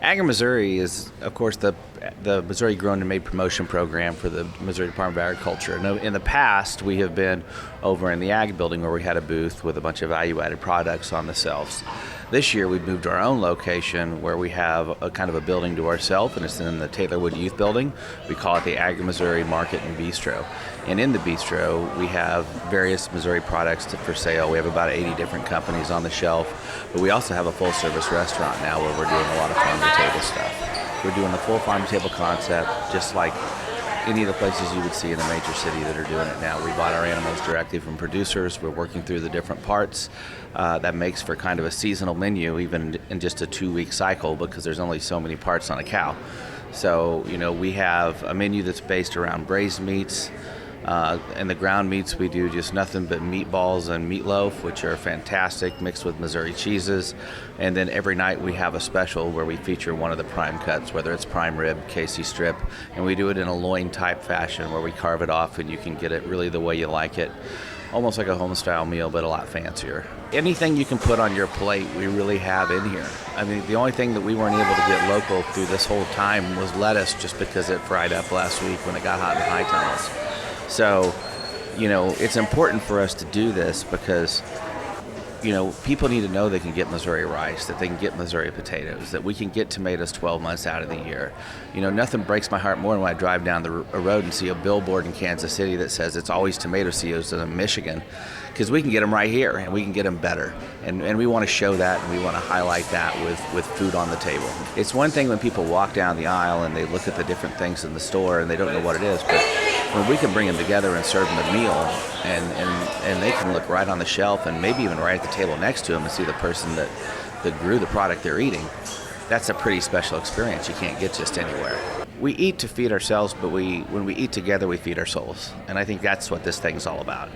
AgriMissouri is, of course, the Missouri Grown and Made Promotion Program for the Missouri Department of Agriculture. Now, in the past, we have been over in the Ag building where we had a booth with a bunch of value-added products on the shelves. This year, we've moved to our own location where we have a kind of a building to ourselves, and it's in the Taylorwood Youth Building. We call it the AgriMissouri Market and Bistro. And in the bistro, we have various Missouri products for sale. We have about 80 different companies on the shelf, but we also have a full-service restaurant now where we're doing a lot of farm-to-table stuff. We're doing the full farm-to-table concept, just like any of the places you would see in a major city that are doing it now. We bought our animals directly from producers. We're working through the different parts. That makes for kind of a seasonal menu, even in just a 2-week cycle, because there's only so many parts on a cow. So, we have a menu that's based around braised meats. In the ground meats, we do just nothing but meatballs and meatloaf, which are fantastic, mixed with Missouri cheeses. And then every night we have a special where we feature one of the prime cuts, whether it's prime rib, Casey strip, and we do it in a loin-type fashion where we carve it off and you can get it really the way you like it. Almost like a home-style meal, but a lot fancier. Anything you can put on your plate, we really have in here. I mean, the only thing that we weren't able to get local through this whole time was lettuce, just because it fried up last week when it got hot in the high tunnels. So, it's important for us to do this because, people need to know they can get Missouri rice, that they can get Missouri potatoes, that we can get tomatoes 12 months out of the year. Nothing breaks my heart more than when I drive down a road and see a billboard in Kansas City that says it's always tomato seasons in Michigan, because we can get them right here and we can get them better. And we want to show that, and we want to highlight that with food on the table. It's one thing when people walk down the aisle and they look at the different things in the store and they don't know what it is, but when we can bring them together and serve them a meal, and they can look right on the shelf and maybe even right at the table next to them and see the person that grew the product they're eating, that's a pretty special experience you can't get just anywhere. We eat to feed ourselves, but when we eat together, we feed our souls. And I think that's what this thing's all about.